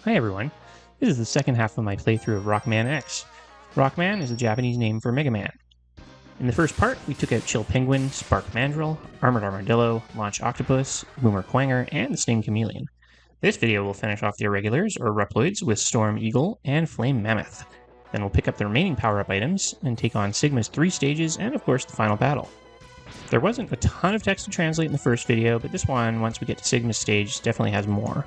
Hi everyone, this is the second half of my playthrough of Rockman X. Rockman is a Japanese name for Megaman. In the first part, we took out Chill Penguin, Spark Mandrill, Armored Armadillo, Launch Octopus, Boomer Quanger, and the Sting Chameleon. This video will finish off the Irregulars, or Reploids, with Storm Eagle and Flame Mammoth. Then we'll pick up the remaining power-up items and take on Sigma's 3 stages and, of course, the final battle. There wasn't a ton of text to translate in the first video, but this one, once we get to Sigma's stage, definitely has more.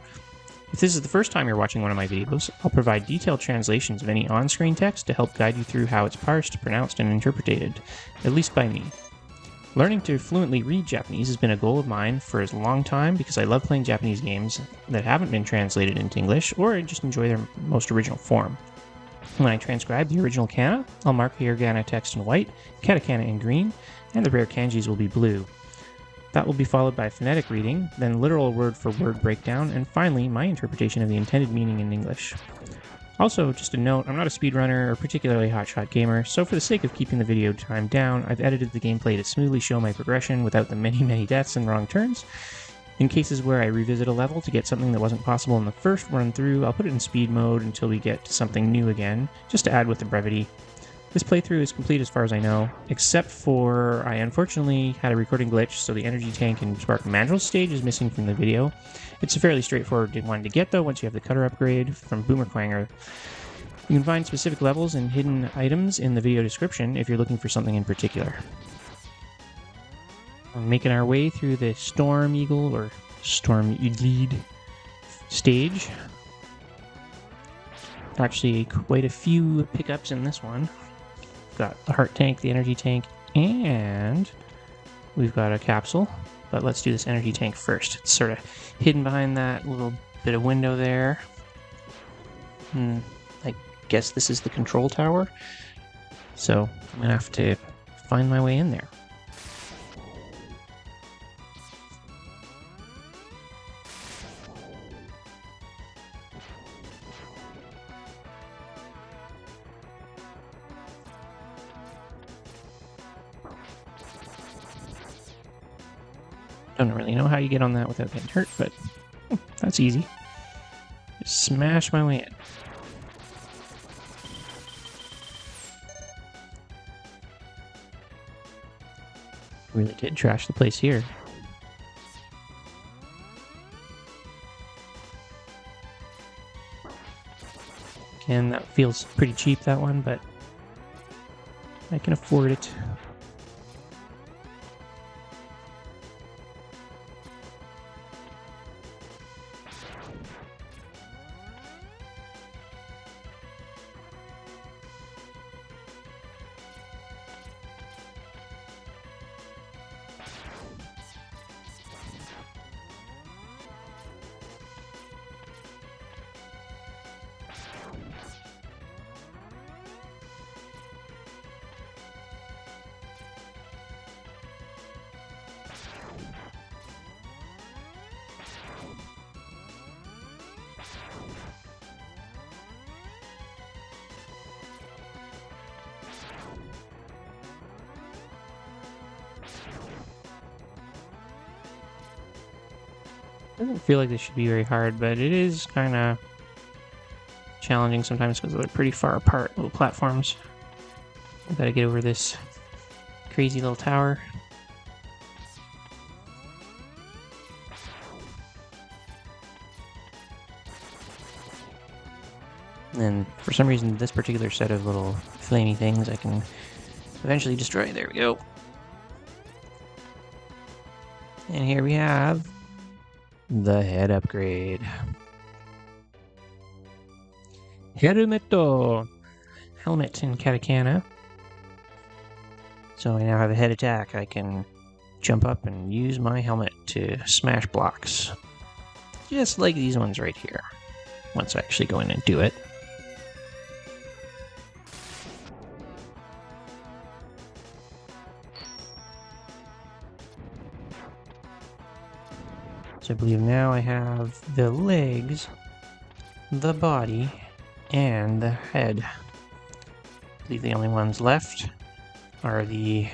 If this is the first time you're watching one of my videos, I'll provide detailed translations of any on-screen text to help guide you through how it's parsed, pronounced, and interpreted, at least by me. Learning to fluently read Japanese has been a goal of mine for a long time because I love playing Japanese games that haven't been translated into English or I just enjoy their most original form. When I transcribe the original kana, I'll mark the hiragana text in white, katakana in green, and the rare kanjis will be blue. That will be followed by phonetic reading, then literal word-for-word breakdown, and finally, my interpretation of the intended meaning in English. Also, just a note, I'm not a speedrunner or particularly hotshot gamer, so for the sake of keeping the video time down, I've edited the gameplay to smoothly show my progression without the many deaths and wrong turns. In cases where I revisit a level to get something that wasn't possible in the first run-through, I'll put it in speed mode until we get to something new again, just to add with the brevity. This playthrough is complete as far as I know, except for I unfortunately had a recording glitch, so the energy tank and Spark Mandrill stage is missing from the video. It's a fairly straightforward one to get though once you have the cutter upgrade from Boomer Quanger. You can find specific levels and hidden items in the video description if you're looking for something in particular. We're making our way through the Storm Eagle or Storm Eagled stage. Actually, quite a few pickups in this one. Got the heart tank, the energy tank, and we've got a capsule. But let's do this energy tank first. It's sort of hidden behind that little bit of window there. I guess this is the control tower. So I'm gonna have to find my way in there. Don't really know how you get on that without getting hurt, but that's easy. Just smash my way in. Really did trash the place here. Again, that feels pretty cheap, that one, but I can afford it. Doesn't feel like this should be very hard, but it is kind of challenging sometimes because they're pretty far apart, little platforms. I gotta get over this crazy little tower. And for some reason, this particular set of little flamey things I can eventually destroy. There we go. And here we have the head upgrade. Helmetto! Helmet in katakana. So I now have a head attack. I can jump up and use my helmet to smash blocks. Just like these ones right here. Once I actually go in and do it. So I believe now I have the legs, the body, and the head. I believe the only ones left are the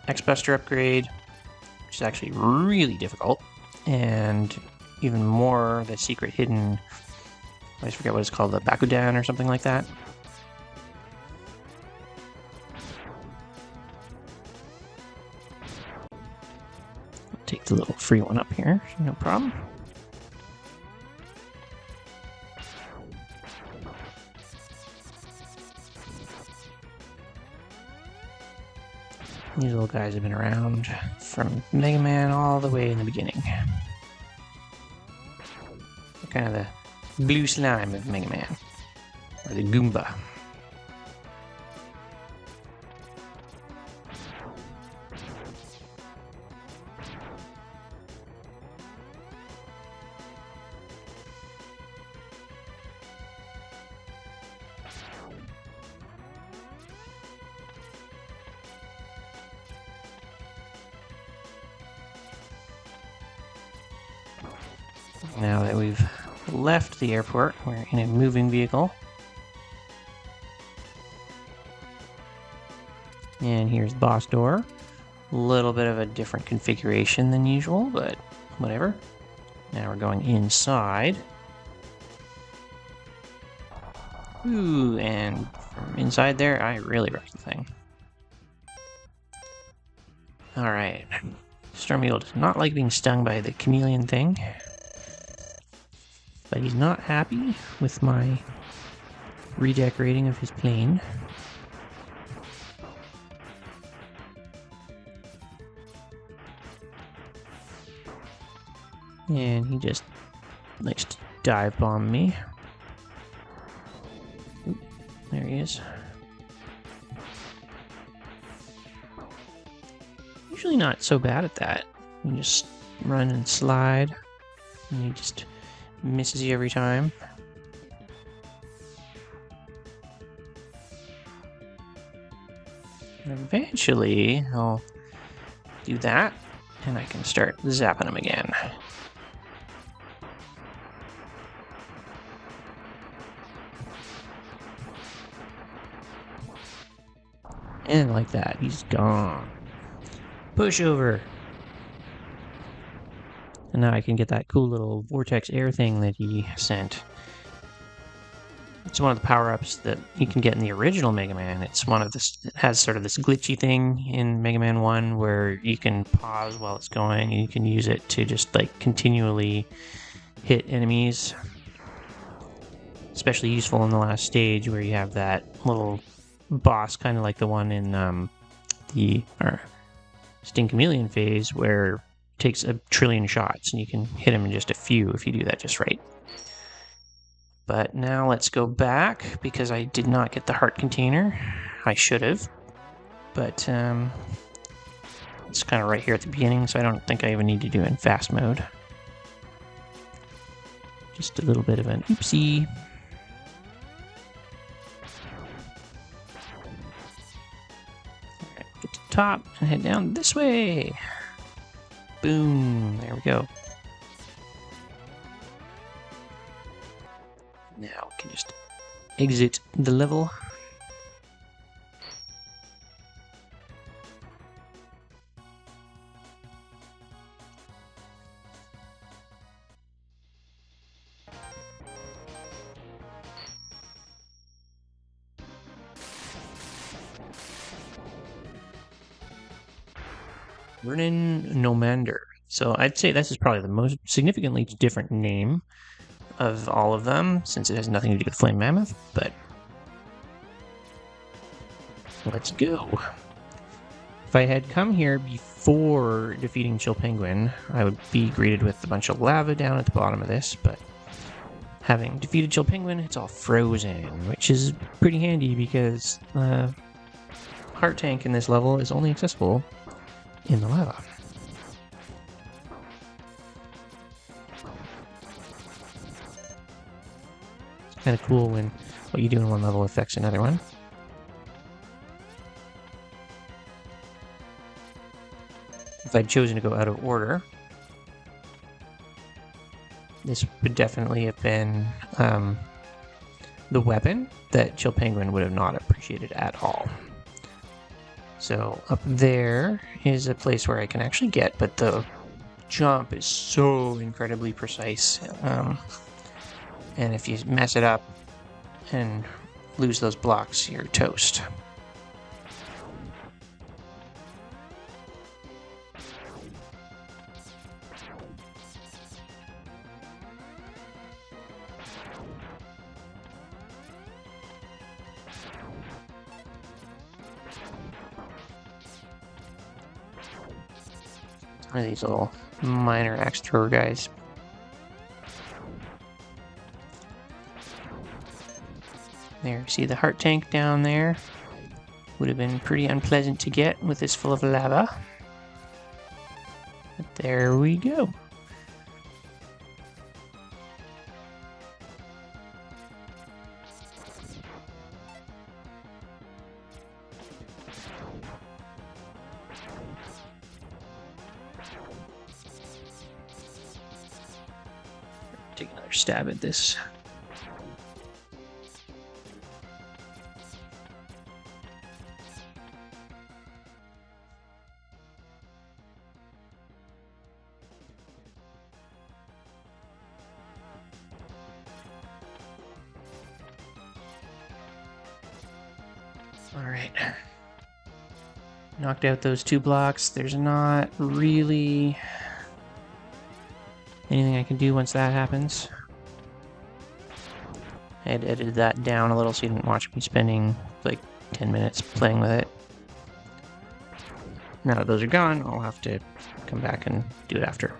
X-Buster upgrade, which is actually really difficult, and even more the secret hidden always forget what it's called, the Bakudan or something like that. Take the little free one up here, no problem. These little guys have been around from Mega Man all the way in the beginning. They're kind of the blue slime of Mega Man, or the Goomba. Now that we've left the airport, we're in a moving vehicle. And here's the boss door. A little bit of a different configuration than usual, but whatever. Now we're going inside. Ooh, and from inside there, I really wrecked the thing. Alright. Storm Eagle does not like being stung by the chameleon thing. But he's not happy with my redecorating of his plane. And he just likes to dive bomb me. Oop, there he is. Usually not so bad at that. You just run and slide, and he just misses you every time. And eventually, I'll do that, and I can start zapping him again. And like that, he's gone. Push over. And now I can get that cool little vortex air thing that he sent. It's one of the power-ups that you can get in the original Mega Man. It's one of this. It has sort of this glitchy thing in Mega Man 1 where you can pause while it's going, and you can use it to just like continually hit enemies. Especially useful in the last stage where you have that little boss, kind of like the one in the Sting Chameleon phase, where takes 1 trillion shots, and you can hit him in just a few if you do that just right. But now let's go back, because I did not get the heart container. I should have. But it's kind of right here at the beginning, so I don't think I even need to do it in fast mode. Just a little bit of an oopsie. Alright, get to the top and head down this way. Boom, there we go. Now we can just exit the level. Vernon Nomander. So I'd say this is probably the most significantly different name of all of them, since it has nothing to do with Flame Mammoth, but let's go. If I had come here before defeating Chill Penguin, I would be greeted with a bunch of lava down at the bottom of this, but having defeated Chill Penguin, it's all frozen, which is pretty handy because the heart tank in this level is only accessible in the lava. It's kind of cool when what you do in one level affects another one. If I'd chosen to go out of order, this would definitely have been the weapon that Chill Penguin would have not appreciated at all. So up there is a place where I can actually get, but the jump is so incredibly precise. And if you mess it up and lose those blocks, you're toast. One of these little minor axe thrower guys. There, see the heart tank down there? Would have been pretty unpleasant to get with this full of lava. But there we go. Take another stab at this. Alright. Knocked out those 2 blocks. There's not really anything I can do once that happens. I had edited that down a little so you didn't watch me spending like 10 minutes playing with it. Now that those are gone, I'll have to come back and do it after.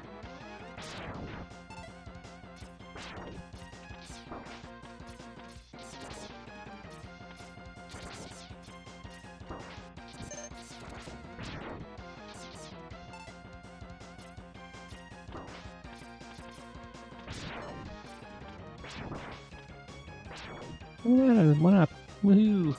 What up? Woohoo!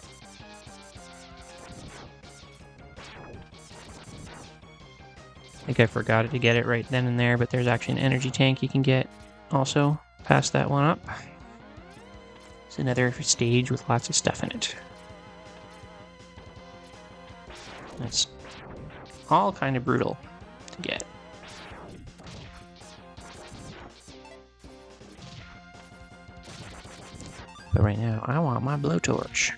I think I forgot to get it right then and there, but there's actually an energy tank you can get also past that one up. It's another stage with lots of stuff in it. It's all kind of brutal to get. But right now, I want my blowtorch.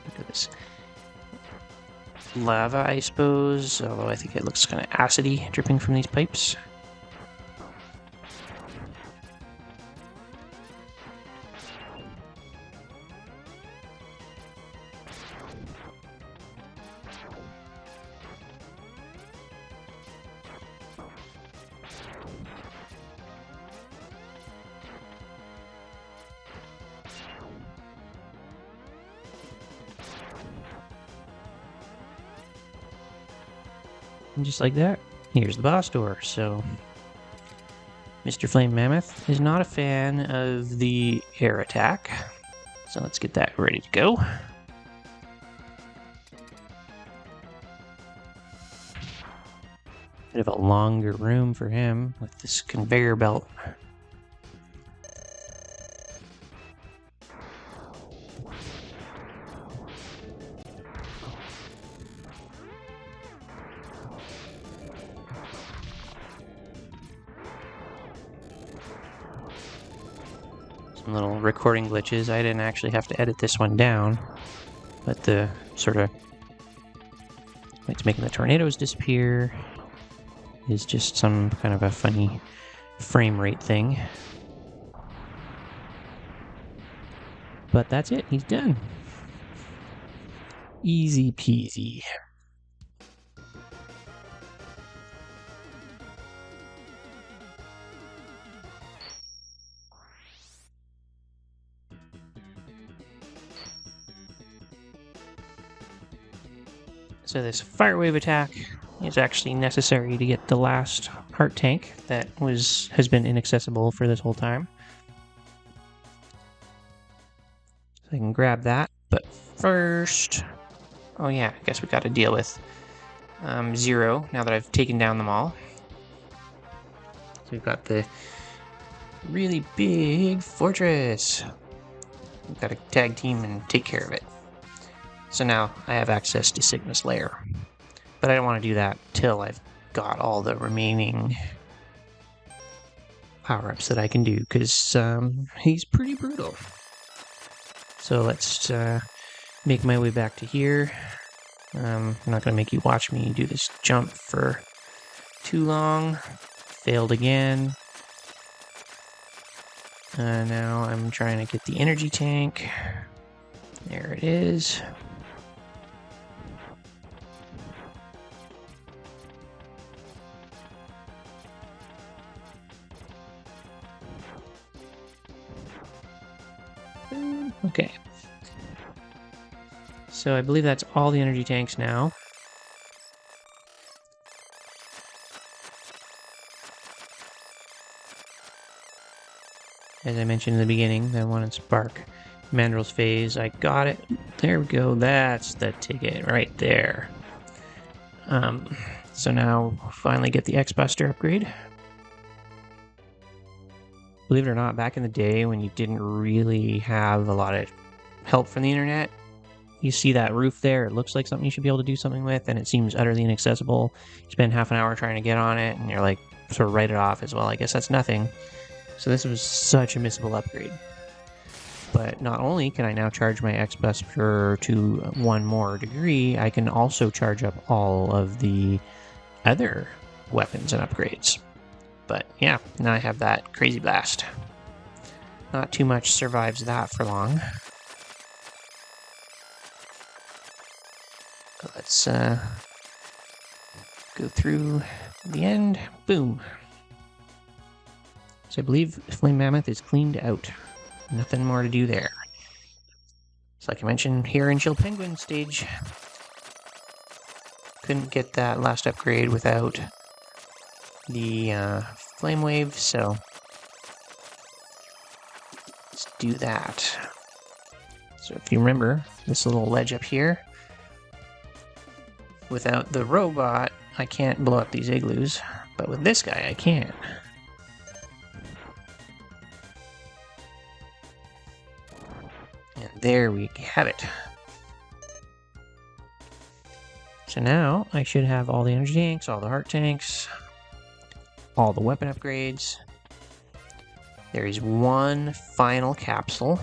Look at this. Lava, I suppose, although I think it looks kind of acidy dripping from these pipes. And just like that, here's the boss door. So, Mr. Flame Mammoth is not a fan of the air attack. So let's get that ready to go. Bit of a longer room for him with this conveyor belt. Some little recording glitches. I didn't actually have to edit this one down, but the sort of it's making the tornadoes disappear is just some kind of a funny frame rate thing. But that's it, he's done. Easy peasy. So this fire wave attack is actually necessary to get the last heart tank that has been inaccessible for this whole time. So I can grab that, but first, oh yeah, I guess we got to deal with Zero now that I've taken down them all. So we've got the really big fortress. We've got to tag team and take care of it. So now I have access to Sigma's lair. But I don't want to do that till I've got all the remaining power-ups that I can do, because he's pretty brutal. So let's make my way back to here. I'm not going to make you watch me do this jump for too long. Failed again. Now I'm trying to get the energy tank. There it is. Okay. So I believe that's all the energy tanks now. As I mentioned in the beginning, that one in Spark Mandrel's phase, I got it. There we go. That's the ticket right there. So now finally get the X-Buster upgrade. Believe it or not, back in the day when you didn't really have a lot of help from the internet, you see that roof there, it looks like something you should be able to do something with, and it seems utterly inaccessible. You spend half an hour trying to get on it, and you're like, sort of write it off as well. I guess that's nothing. So this was such a missable upgrade. But not only can I now charge my X-Buster to one more degree, I can also charge up all of the other weapons and upgrades. But yeah, now I have that Crazy Blast. Not too much survives that for long. Let's go through the end. Boom. So I believe Flame Mammoth is cleaned out. Nothing more to do there. So like I mentioned here in Chill Penguin stage, couldn't get that last upgrade without the Flame Wave, so let's do that. So if you remember, this little ledge up here, without the robot, I can't blow up these igloos, but with this guy, I can. And there we have it. So now I should have all the energy tanks, all the heart tanks, all the weapon upgrades. There is one final capsule.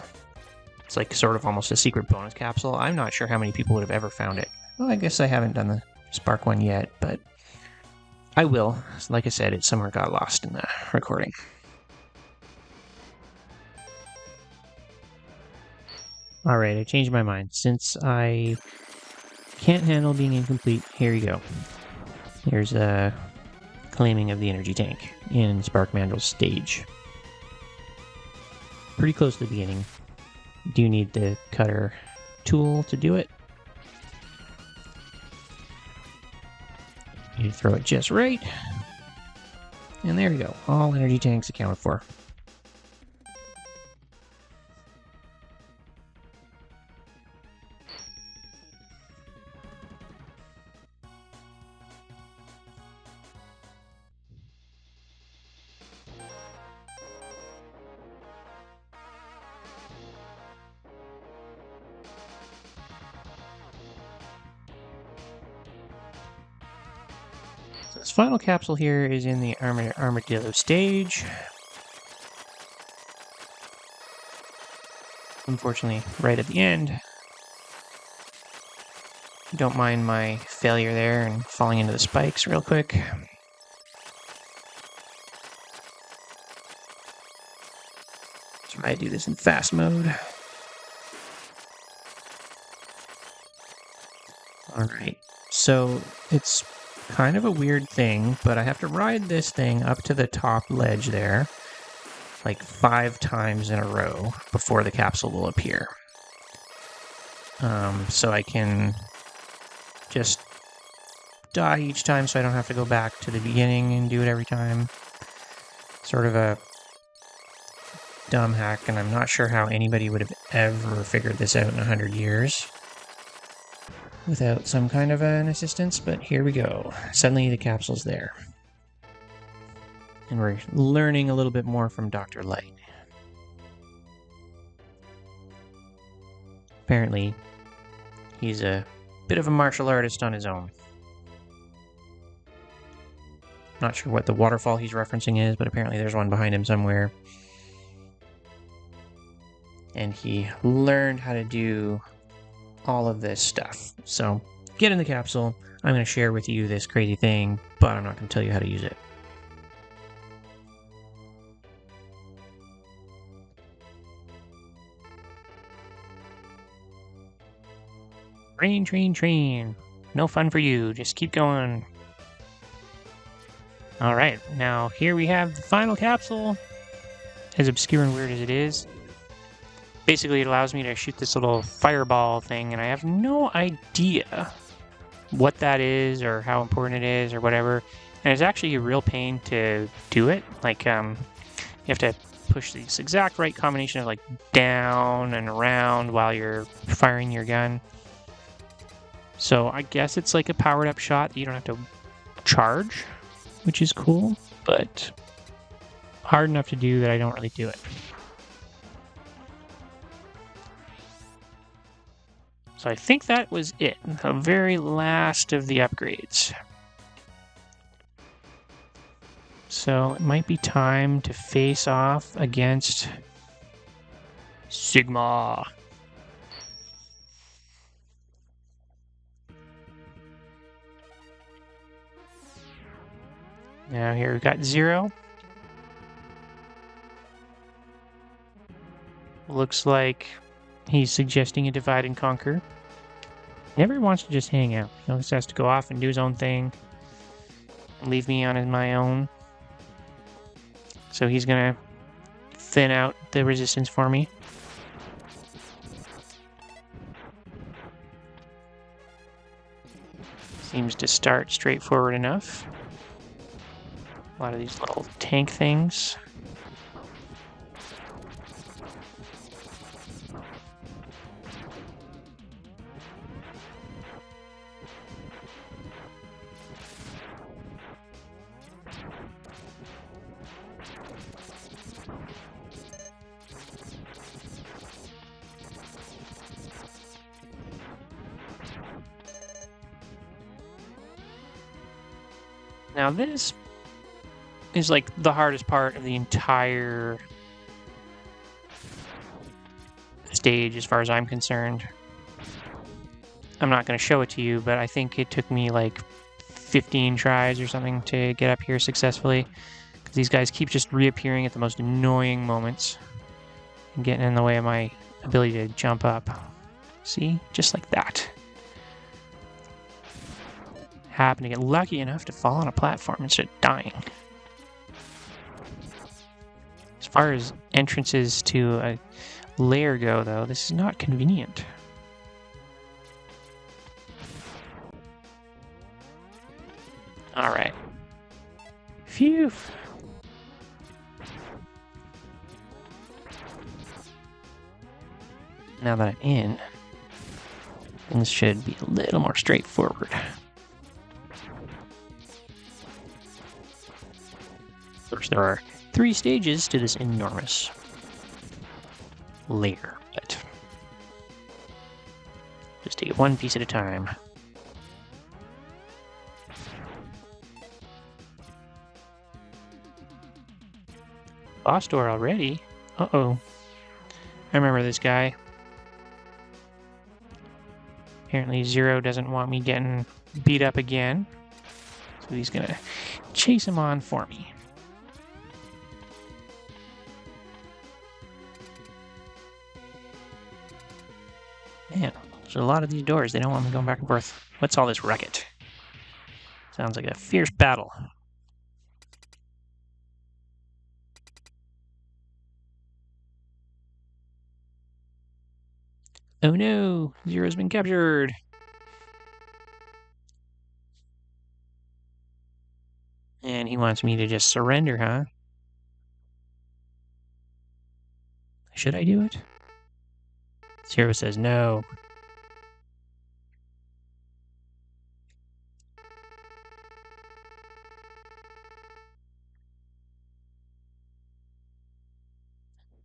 It's like sort of almost a secret bonus capsule. I'm not sure how many people would have ever found it. Well, I guess I haven't done the Spark one yet, but I will. Like I said, it somewhere got lost in the recording. Alright, I changed my mind. Since I can't handle being incomplete, here you go. Here's a claiming of the energy tank in Spark Mandrel's stage. Pretty close to the beginning. Do you need the cutter tool to do it? You throw it just right. And there you go. All energy tanks accounted for. So this final capsule here is in the Armadillo stage. Unfortunately, right at the end. Don't mind my failure there and falling into the spikes real quick. Try to do this in fast mode. Alright, so it's kind of a weird thing, but I have to ride this thing up to the top ledge there, like 5 times in a row before the capsule will appear. So I can just die each time so I don't have to go back to the beginning and do it every time. Sort of a dumb hack, and I'm not sure how anybody would have ever figured this out in 100 years without some kind of an assistance, but here we go. Suddenly the capsule's there. And we're learning a little bit more from Dr. Light. Apparently, he's a bit of a martial artist on his own. Not sure what the waterfall he's referencing is, but apparently there's one behind him somewhere. And he learned how to do all of this stuff. So get in the capsule. I'm going to share with you this crazy thing, but I'm not going to tell you how to use it. Train, train, train. No fun for you. Just keep going. Alright, now here we have the final capsule. As obscure and weird as it is. Basically, it allows me to shoot this little fireball thing, and I have no idea what that is or how important it is or whatever. And it's actually a real pain to do it. Like, you have to push this exact right combination of like down and around while you're firing your gun. So I guess it's like a powered up shot that you don't have to charge, which is cool, but hard enough to do that I don't really do it. So I think that was it, the very last of the upgrades. So it might be time to face off against Sigma. Now here we've got 0. Looks like he's suggesting a divide and conquer. Never wants to just hang out. He always has to go off and do his own thing. Leave me on my own. So he's gonna thin out the resistance for me. Seems to start straightforward enough. A lot of these little tank things. Now this is like the hardest part of the entire stage as far as I'm concerned. I'm not going to show it to you, but I think it took me like 15 tries or something to get up here successfully. Because these guys keep just reappearing at the most annoying moments and getting in the way of my ability to jump up. See? Just like that. Happen to get lucky enough to fall on a platform instead of dying. As far as entrances to a lair go, though, this is not convenient. Alright. Phew! Now that I'm in, things should be a little more straightforward. Of course, there are 3 stages to this enormous lair, but just take it one piece at a time. Boss door already? Uh-oh. I remember this guy. Apparently 0 doesn't want me getting beat up again, so he's gonna chase him on for me. Man, there's a lot of these doors. They don't want me going back and forth. What's all this racket? Sounds like a fierce battle. Oh no! 0's been captured! And he wants me to just surrender, huh? Should I do it? 0 says no.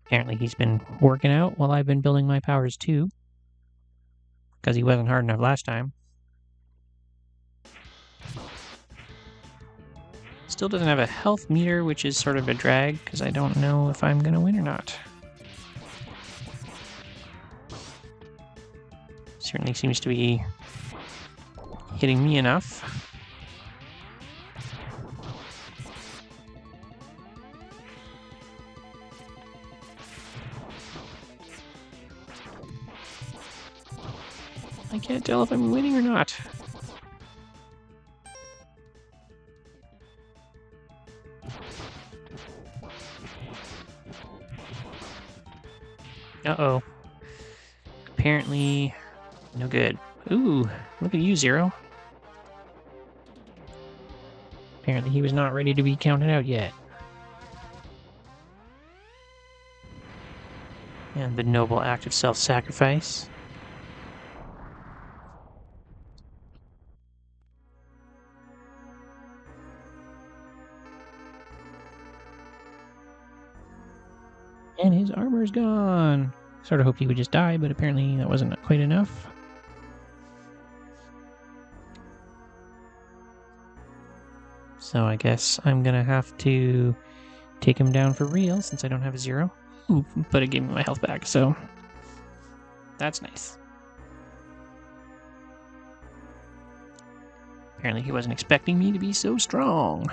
Apparently he's been working out while I've been building my powers too. Because he wasn't hard enough last time. Still doesn't have a health meter, which is sort of a drag, because I don't know if I'm going to win or not. Certainly seems to be hitting me enough. I can't tell if I'm winning or not. Uh-oh. Apparently, no good. Ooh, look at you, Zero. Apparently he was not ready to be counted out yet. And the noble act of self-sacrifice. And his armor's gone. Sort of hoped he would just die, but apparently that wasn't quite enough. So I guess I'm gonna have to take him down for real since I don't have a zero. Ooh, but it gave me my health back, so that's nice. Apparently he wasn't expecting me to be so strong.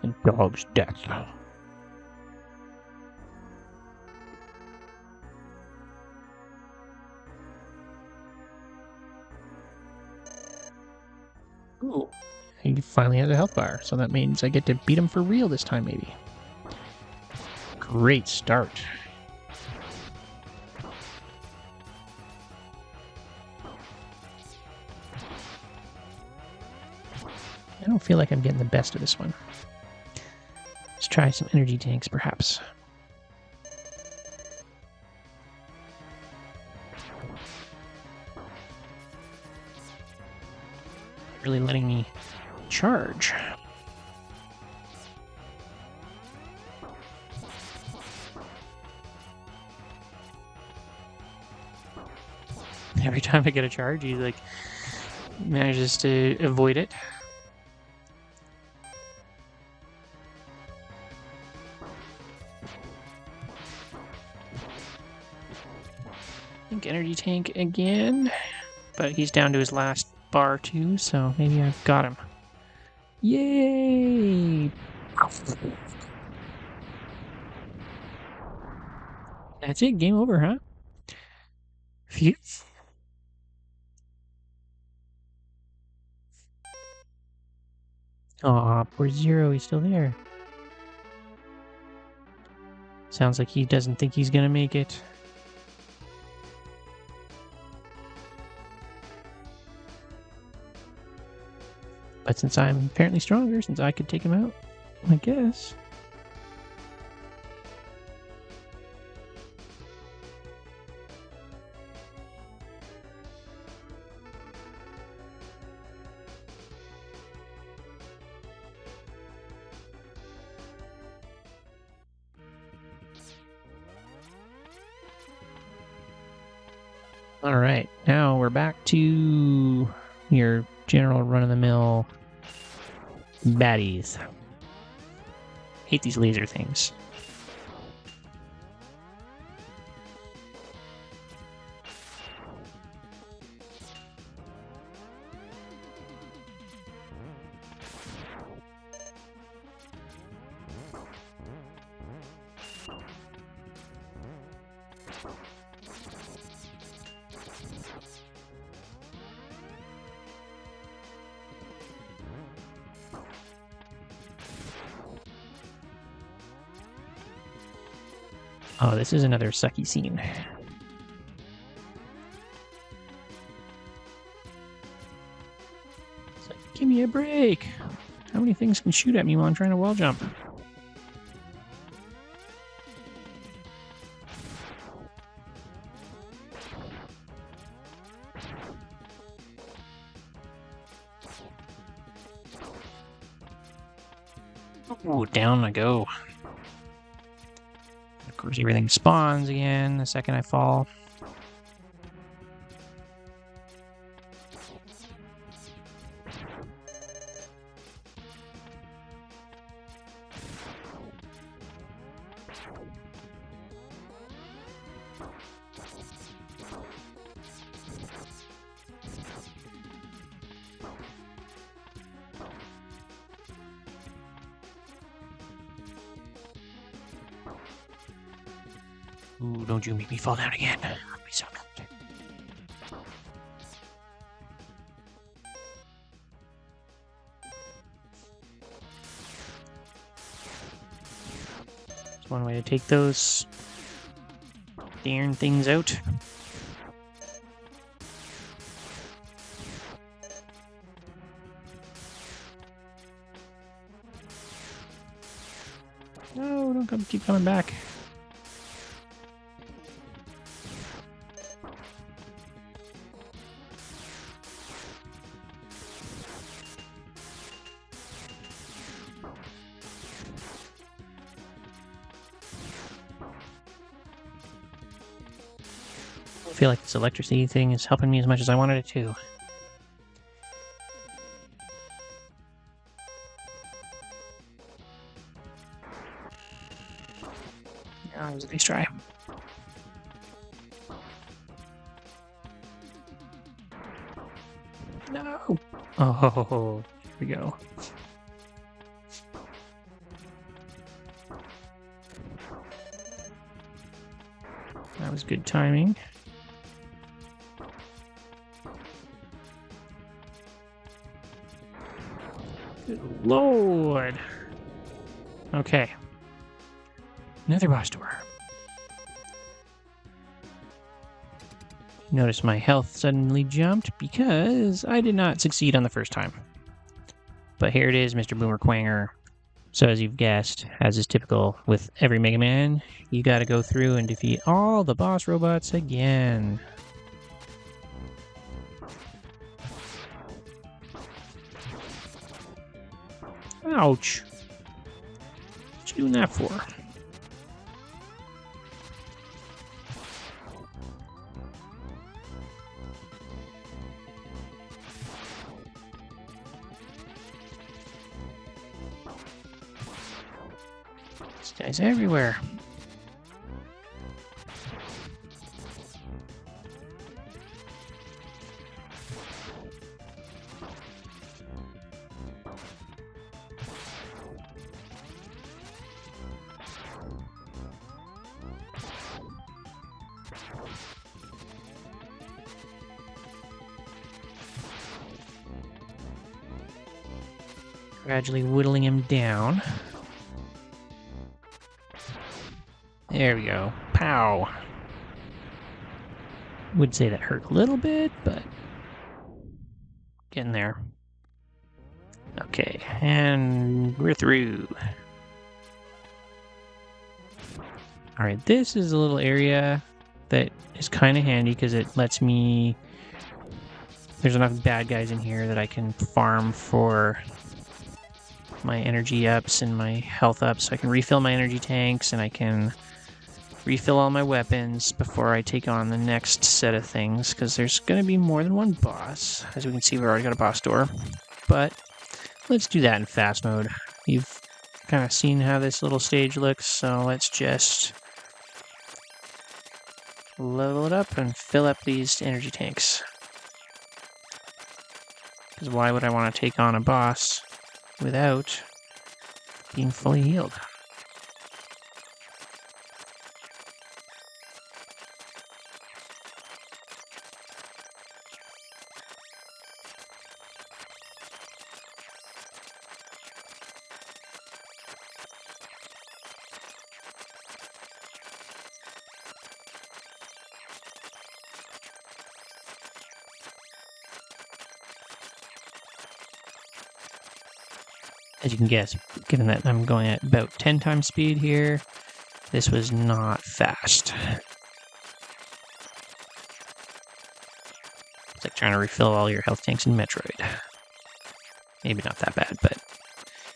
A dog's death. Ooh, he finally has a health bar, so that means I get to beat him for real this time, maybe. Great start. I don't feel like I'm getting the best of this one. Let's try some energy tanks, perhaps. Really letting me charge. Every time I get a charge, he like manages to avoid it. I think energy tank again, but he's down to his last bar too, so maybe I've got him. Yay! That's it, game over, huh? Phew. Aw, poor Zero, he's still there. Sounds like he doesn't think he's gonna make it. But since I'm apparently stronger, since I could take him out, I guess. Alright, now we're back to your general run-of-the-mill baddies. Hate these laser things. Oh, this is another sucky scene. It's like, give me a break! How many things can shoot at me while I'm trying to wall jump? Ooh, down I go. Of course, everything spawns again the second I fall. Ooh, don't you make me fall down again. That'd be so good. That's one way to take those darn things out. No, don't keep coming back. I feel like this electricity thing is helping me as much as I wanted it to. That was a nice try. No! Oh, here we go. That was good timing. Good Lord! Okay. Another boss door. Notice my health suddenly jumped because I did not succeed on the first time. But here it is, Mr. Boomer Quanger. So as you've guessed, as is typical with every Mega Man, you gotta go through and defeat all the boss robots again. Ouch. What you doing that for? This guy's everywhere. Gradually whittling him down. There we go. Pow! Would say that hurt a little bit, but getting there. Okay, and we're through. Alright, this is a little area that is kind of handy because it lets me... There's enough bad guys in here that I can farm for my energy ups and my health ups, so I can refill my energy tanks and I can refill all my weapons before I take on the next set of things, because there's going to be more than one boss. As we can see, we've already got a boss door, but let's do that in fast mode. You've kind of seen how this little stage looks, so let's just level it up and fill up these energy tanks. Because why would I want to take on a boss without being fully healed? As you can guess, given that I'm going at about 10 times speed here, this was not fast. It's like trying to refill all your health tanks in Metroid. Maybe not that bad, but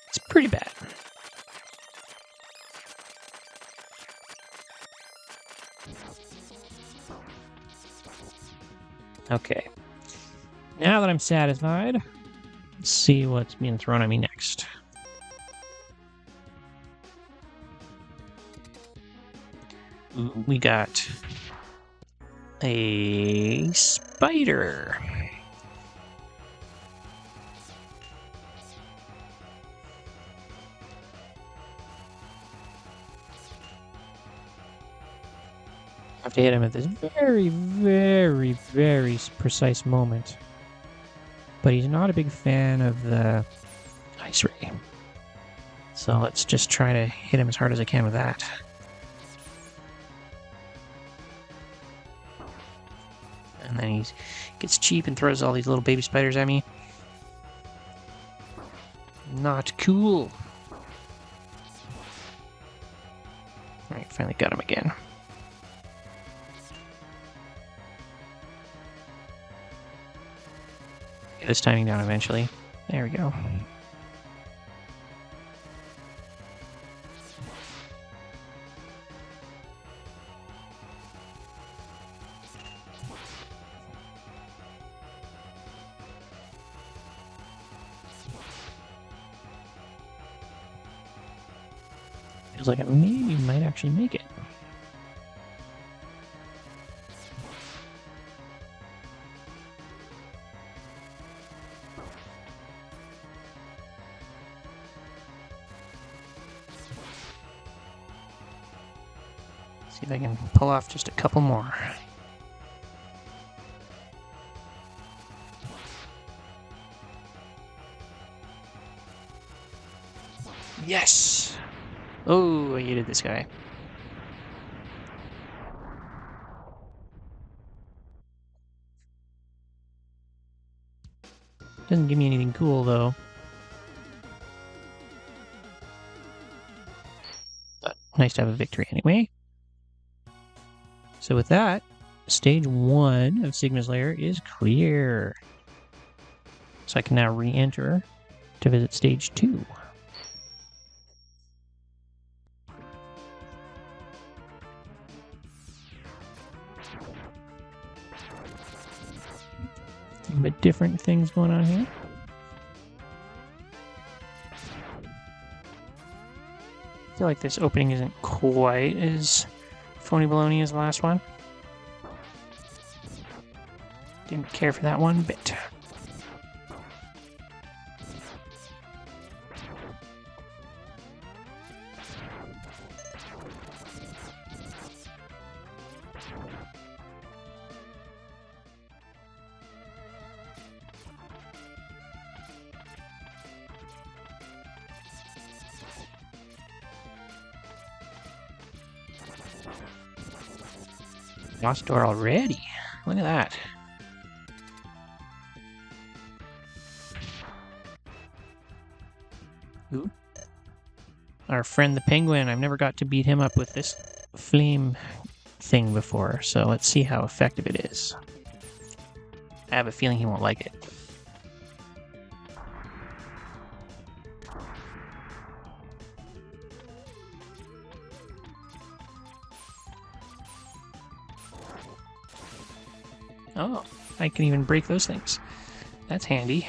it's pretty bad. Okay. Now that I'm satisfied, let's see what's being thrown at me next. We got a spider. have to hit him at this very, very, very precise moment. But he's not a big fan of the ice ray. So let's just try to hit him as hard as I can with that. And then he gets cheap and throws all these little baby spiders at me. Not cool. Alright, finally got him again. Get his timing down eventually. There we go. Feels like I maybe might actually make it. See if I can pull off just a couple more. Yes! Oh, I hated this guy. Doesn't give me anything cool, though. But nice to have a victory anyway. So with that, stage 1 of Sigma's Lair is clear. So I can now re-enter to visit stage 2. But different things going on here. I feel like this opening isn't quite as phony baloney as the last one. Didn't care for that one bit. Lost door already. Look at that. Ooh. Our friend the penguin. I've never got to beat him up with this flame thing before, so let's see how effective it is. I have a feeling he won't like it. Oh, I can even break those things. That's handy.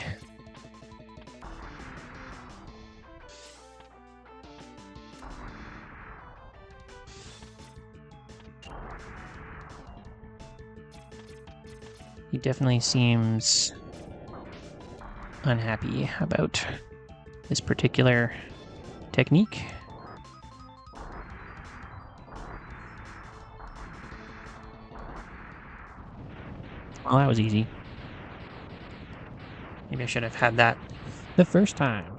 He definitely seems unhappy about this particular technique. Well, that was easy. Maybe I should have had that the first time.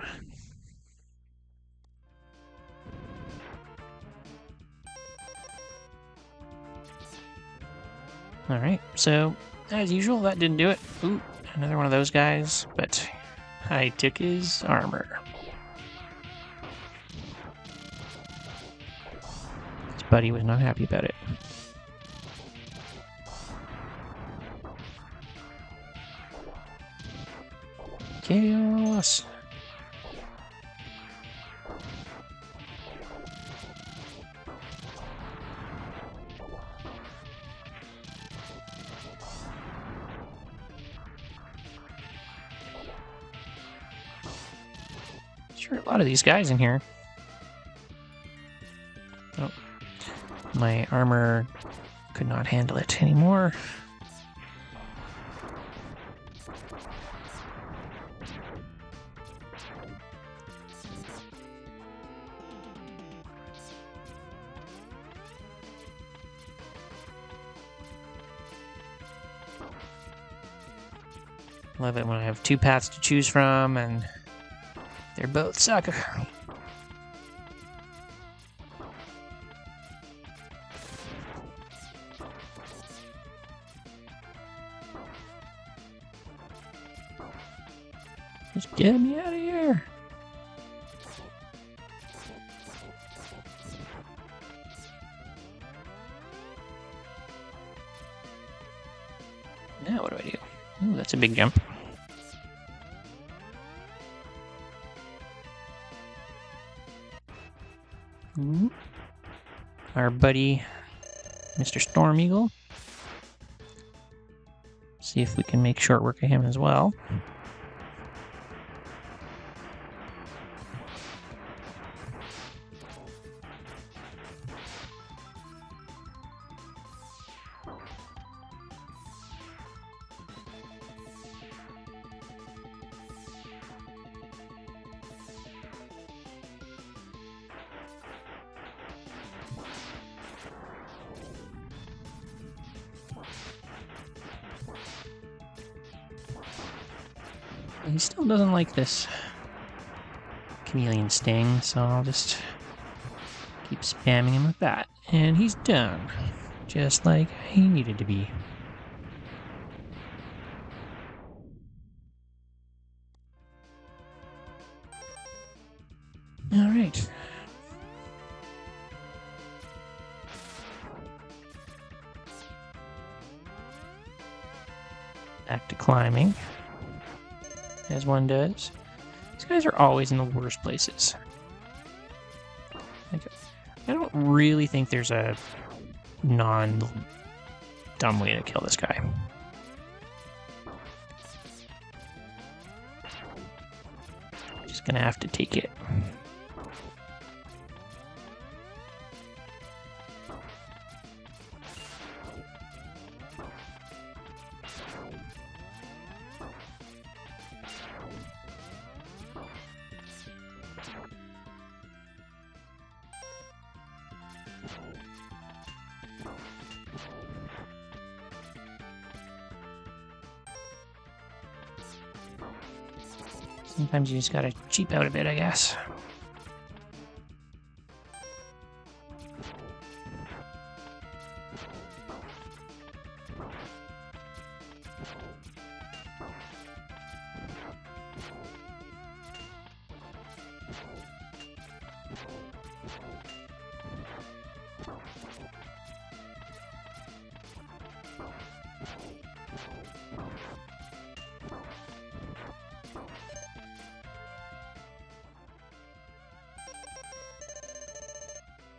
Alright, so as usual, that didn't do it. Ooh, another one of those guys, but I took his armor. His buddy was not happy about it. Chaos! Sure, a lot of these guys in here. Oh, my armor could not handle it anymore. Love it when I have two paths to choose from and they're both suck. Just get me out of here. Now what do I do? Ooh, that's a big jump. Ooh. Our buddy, Mr. Storm Eagle. See if we can make short work of him as well. He still doesn't like this chameleon sting, so I'll just keep spamming him with that. And he's done. Just like he needed to be. Alright. Back to climbing. As one does. These guys are always in the worst places. Like, I don't really think there's a non-dumb way to kill this guy. Just gonna have to take it. Sometimes you just gotta cheap out a bit, I guess.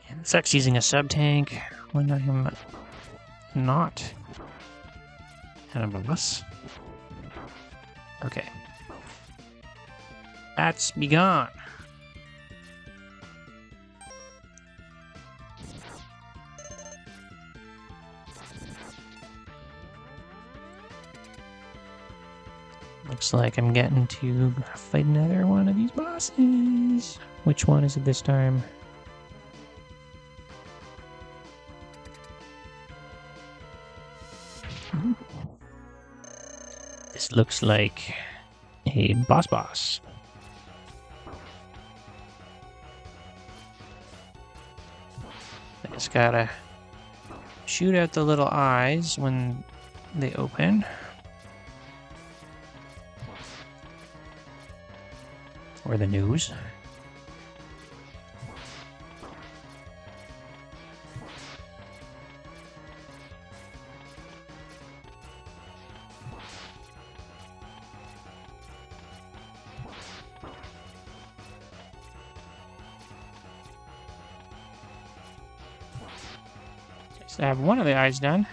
It sucks using a sub-tank when I'm not at a boss. Okay. Bats be gone. Looks like I'm getting to fight another one of these bosses. Which one is it this time? This looks like a boss. I just gotta shoot out the little eyes when they open. Or the nose. So I have one of the eyes done.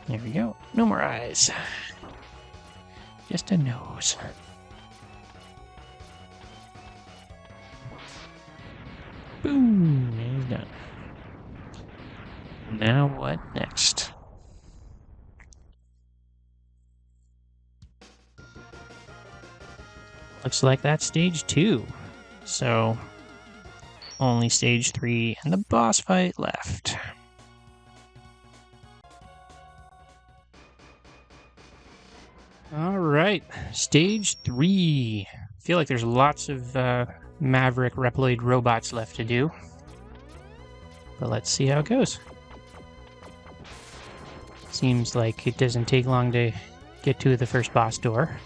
There we go. No more eyes. Just a nose. Boom! And he's done. Now what next? Looks like that's stage 2. So, only stage 3 and the boss fight left. Alright, stage 3. I feel like there's lots of Maverick Reploid robots left to do. But let's see how it goes. Seems like it doesn't take long to get to the first boss door.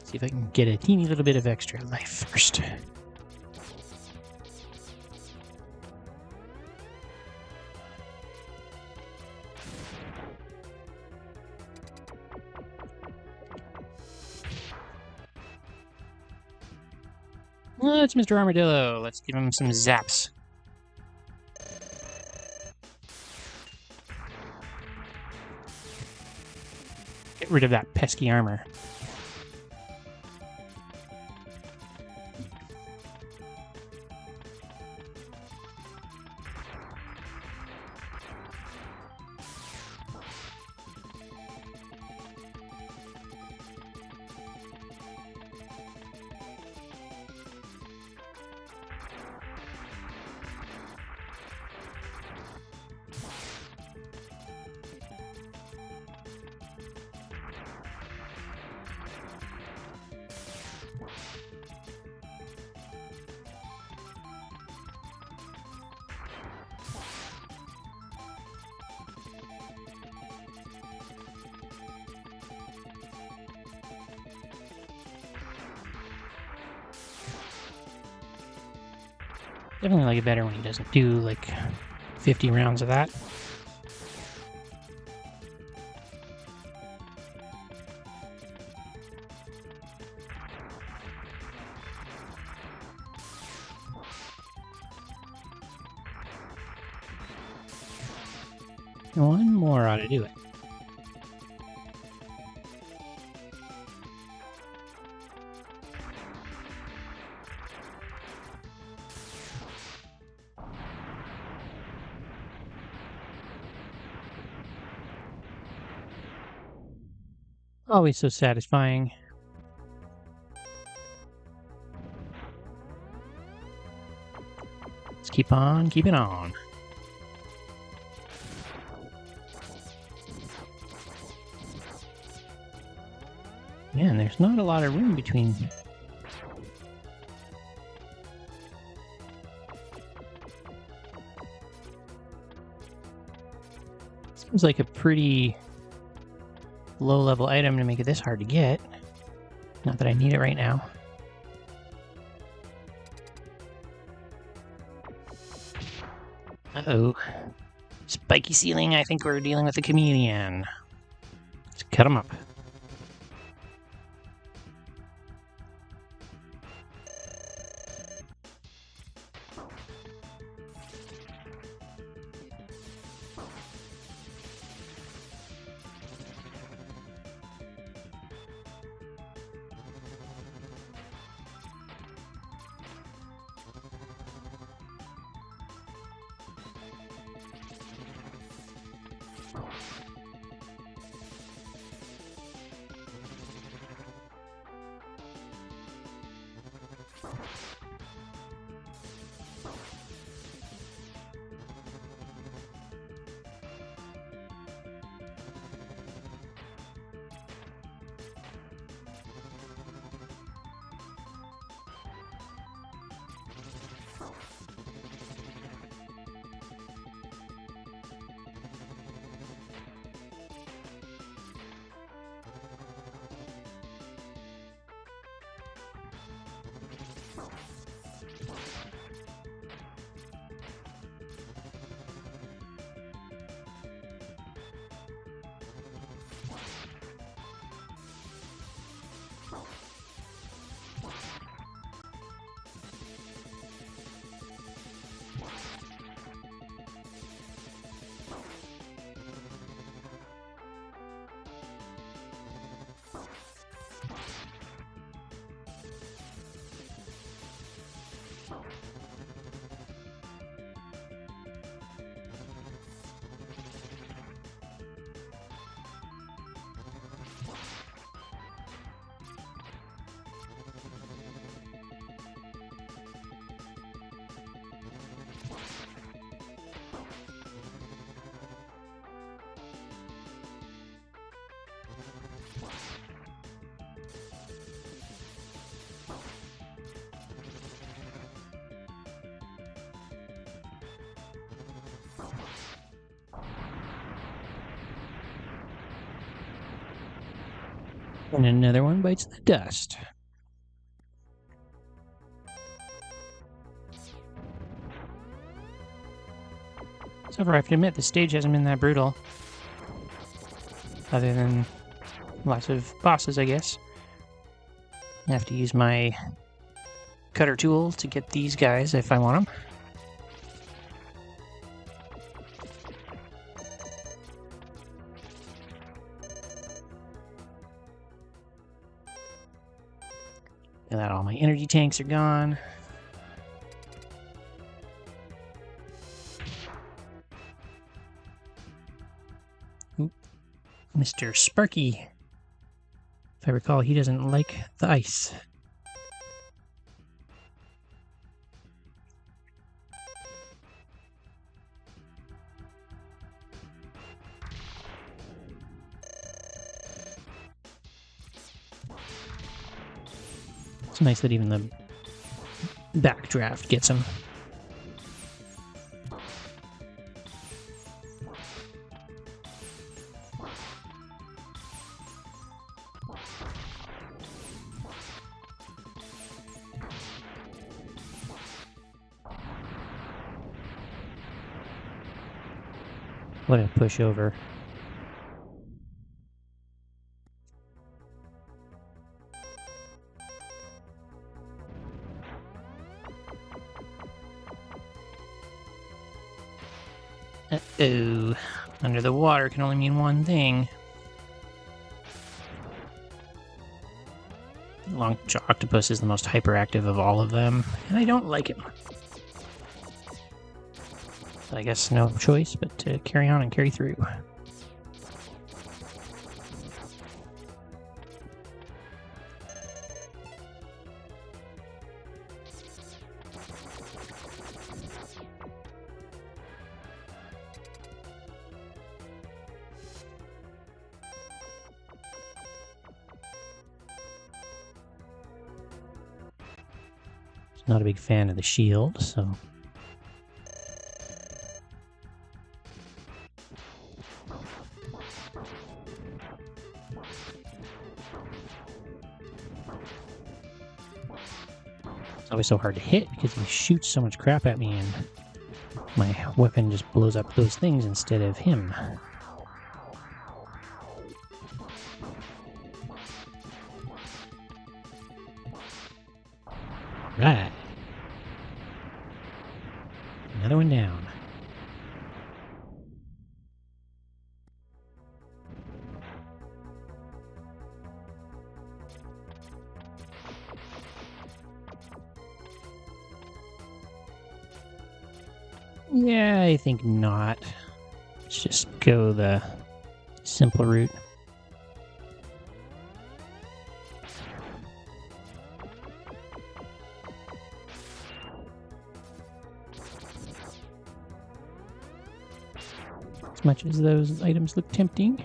See if I can get a teeny little bit of extra life first. Oh, it's Mr. Armadillo. Let's give him some zaps. Get rid of that pesky armor. Definitely like it better when he doesn't do like 50 rounds of that. One more ought to do it. Always so satisfying. Let's keep on keeping on. Man, there's not a lot of room between. Seems like a pretty low-level item to make it this hard to get. Not that I need it right now. Uh-oh. Spiky ceiling, I think we're dealing with a chameleon. Let's cut him up. And another one bites the dust. So far, I have to admit, the stage hasn't been that brutal. Other than lots of bosses, I guess. I have to use my cutter tool to get these guys if I want them. Now that all my energy tanks are gone. Oop. Mr. Sparky. If I recall, he doesn't like the ice. It's nice that even the backdraft gets him. What a pushover. Uh-oh. Under the water can only mean one thing. Longjaw octopus is the most hyperactive of all of them, and I don't like him. So I guess no choice but to carry on and carry through. Not a big fan of the shield, so... It's always so hard to hit because he shoots so much crap at me and my weapon just blows up those things instead of him. Right. Another one down. Yeah, I think not. Let's just go the simple route. As much as those items look tempting.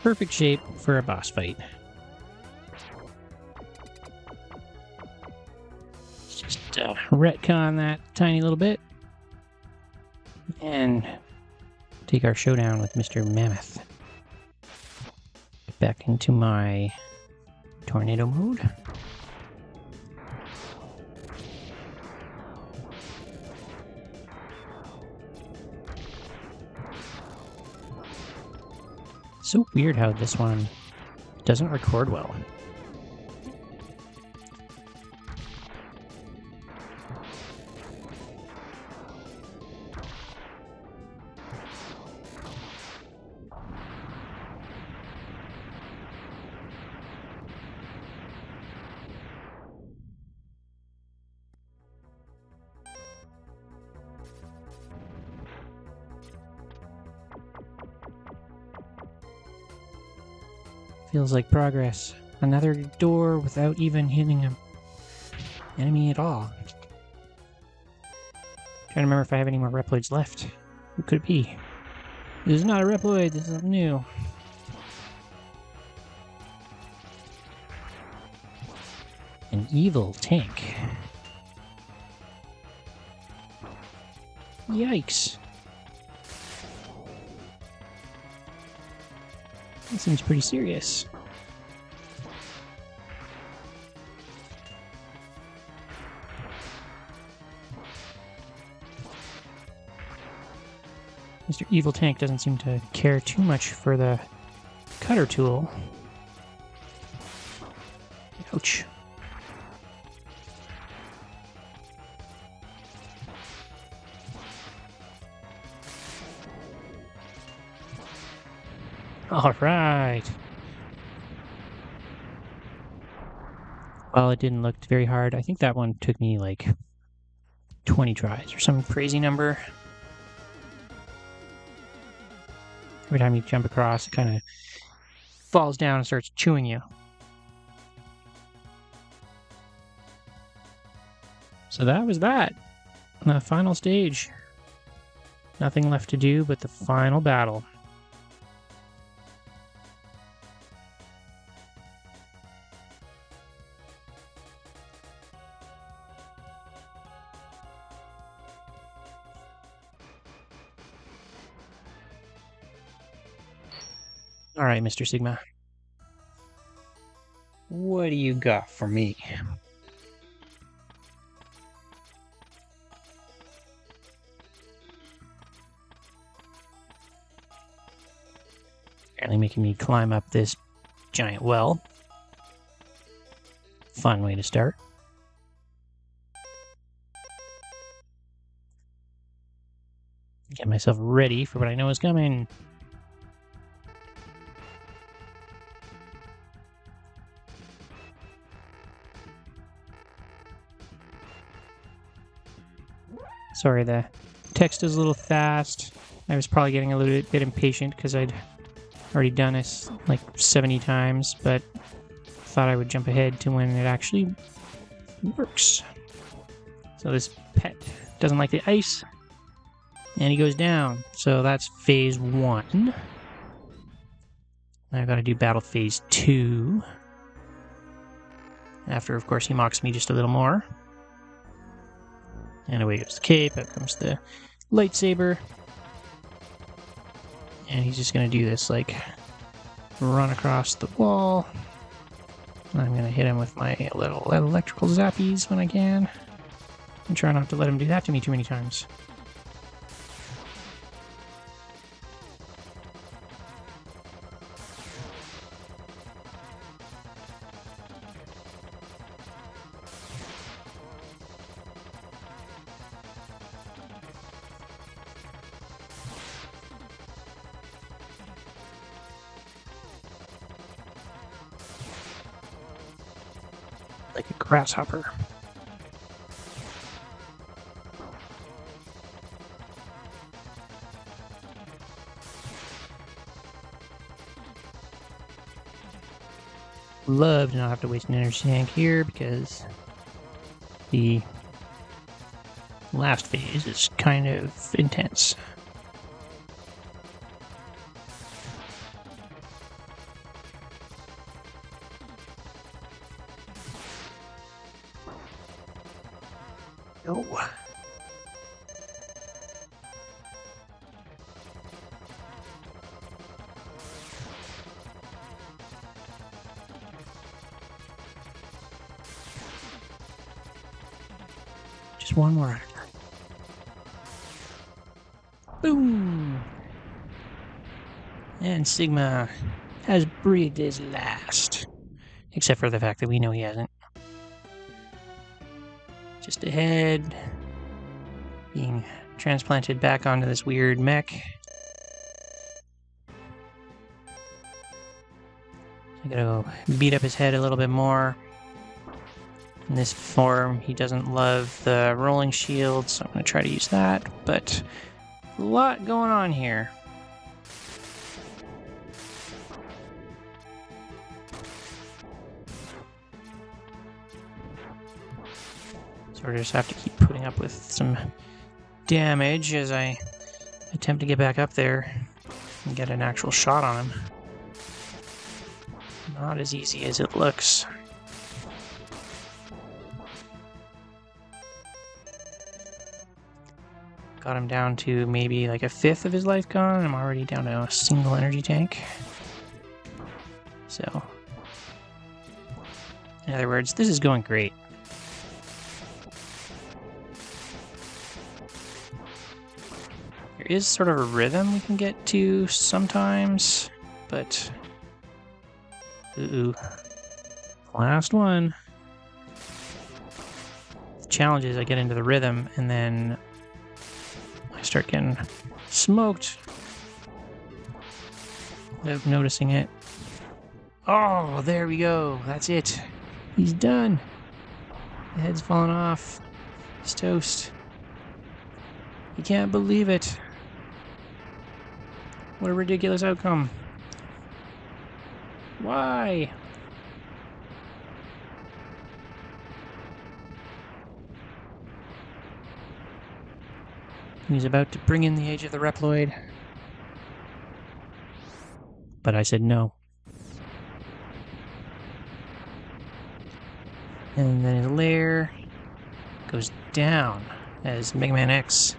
Perfect shape for a boss fight. Just retcon that tiny little bit and take our showdown with Mr. Mammoth. Get back into my tornado mode. So weird how this one doesn't record well. Feels like progress. Another door without even hitting an enemy at all. Trying to remember if I have any more Reploids left. Who could it be? This is not a Reploid, this is something new. An evil tank. Yikes. That seems pretty serious. Mr. Evil Tank doesn't seem to care too much for the cutter tool. Ouch. All right. Well, it didn't look very hard. I think that one took me like 20 tries or some crazy number. Every time you jump across, it kind of falls down and starts chewing you. So that was that. The final stage. Nothing left to do but the final battle. All right, Mr. Sigma. What do you got for me? Apparently making me climb up this giant well. Fun way to start. Get myself ready for what I know is coming. Sorry, the text is a little fast. I was probably getting a little bit impatient because I'd already done this like 70 times, but thought I would jump ahead to when it actually works. So this pet doesn't like the ice, and he goes down. So that's phase 1. I've got to do battle phase 2. After, of course, he mocks me just a little more. And away goes the cape, out comes the lightsaber. And he's just going to do this, like, run across the wall. I'm going to hit him with my little electrical zappies when I can. And try not to let him do that to me too many times. Like a grasshopper. Love to not have to waste an energy tank here because the last phase is kind of intense. Oh. Just one more after. Boom! And Sigma has breathed his last. Except for the fact that we know he hasn't. Just ahead, being transplanted back onto this weird mech. I'm gonna beat up his head a little bit more. In this form, he doesn't love the rolling shield, so I'm gonna try to use that, but a lot going on here. So we just have to keep putting up with some damage as I attempt to get back up there and get an actual shot on him. Not as easy as it looks. Got him down to maybe like a fifth of his life gone. I'm already down to a single energy tank. So, in other words, this is going great. There is sort of a rhythm we can get to sometimes, but... Ooh. Last one. The challenge is I get into the rhythm and then I start getting smoked without noticing it. Oh, there we go. That's it. He's done. The head's fallen off. He's toast. You can't believe it. What a ridiculous outcome. Why? He's about to bring in the age of the Reploid. But I said no. And then his lair goes down as Megaman X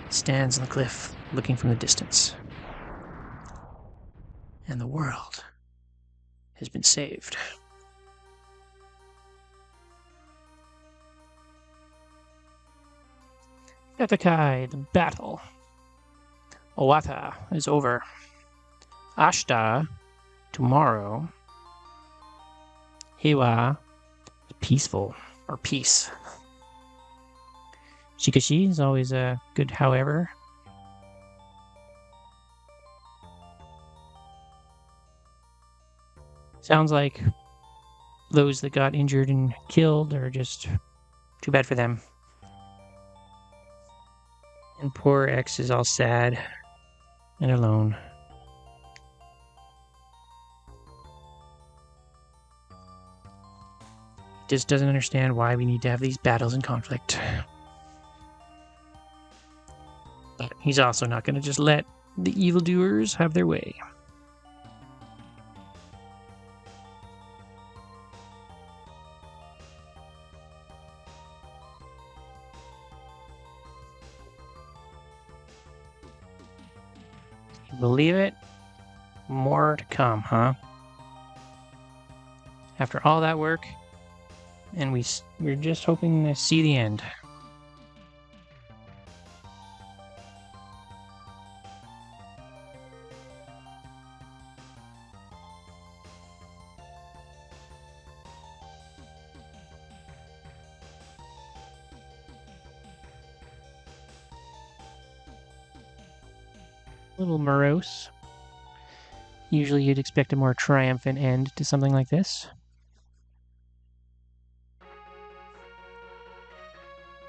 stands on the cliff looking from the distance. And the world has been saved. Etakai, the battle. Owata is over. Ashita, tomorrow. Heiwa, peaceful, or peace. Shikashi is always a good however. Sounds like those that got injured and killed are just too bad for them. And poor X is all sad and alone. He just doesn't understand why we need to have these battles and conflict. But he's also not going to just let the evildoers have their way. Believe it? More to come, huh? After all that work, and we're just hoping to see the end. A little morose. Usually you'd expect a more triumphant end to something like this.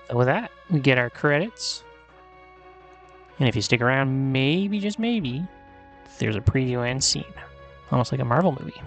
So with that, we get our credits. And if you stick around, maybe, just maybe, there's a preview end scene. Almost like a Marvel movie.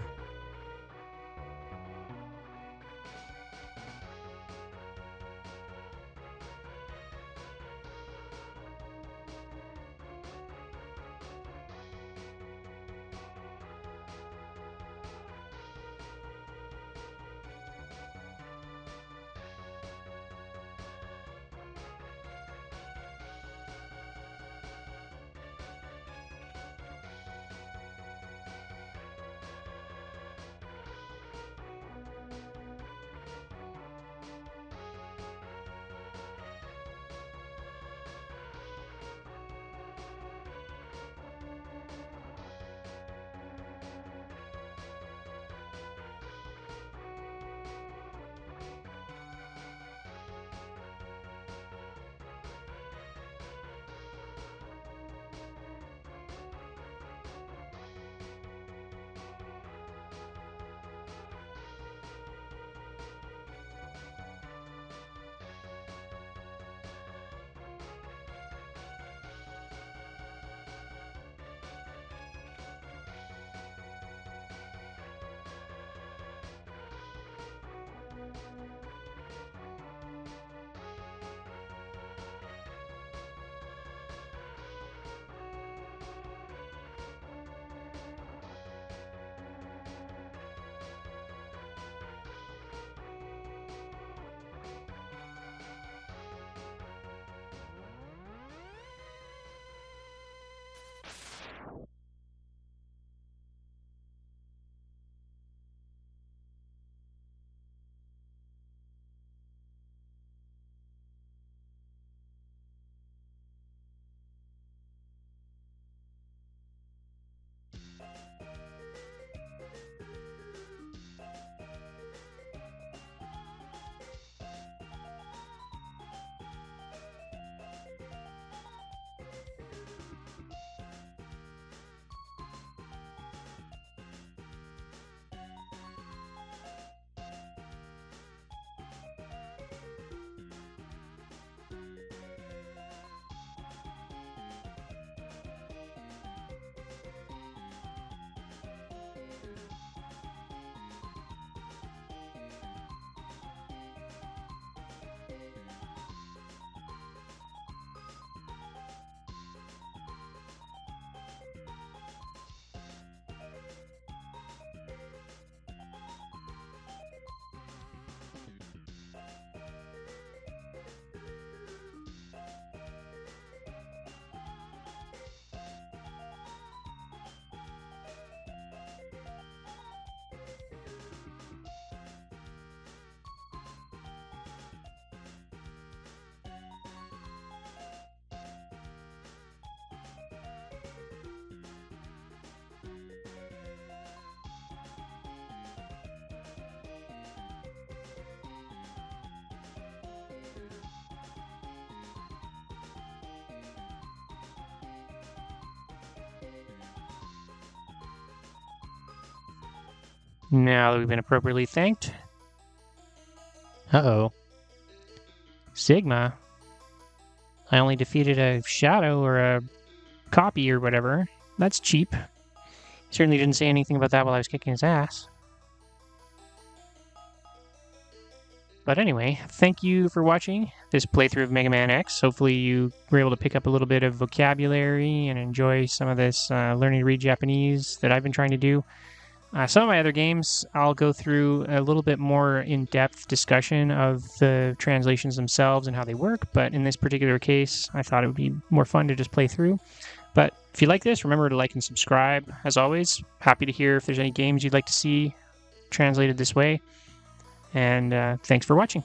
Now that we've been appropriately thanked. Uh-oh. Sigma? I only defeated a shadow or a copy or whatever. That's cheap. Certainly didn't say anything about that while I was kicking his ass. But anyway, thank you for watching this playthrough of Megaman X. Hopefully you were able to pick up a little bit of vocabulary and enjoy some of this learning to read Japanese that I've been trying to do. Some of my other games, I'll go through a little bit more in-depth discussion of the translations themselves and how they work, but in this particular case, I thought it would be more fun to just play through. But if you like this, remember to like and subscribe. As always, happy to hear if there's any games you'd like to see translated this way. And thanks for watching.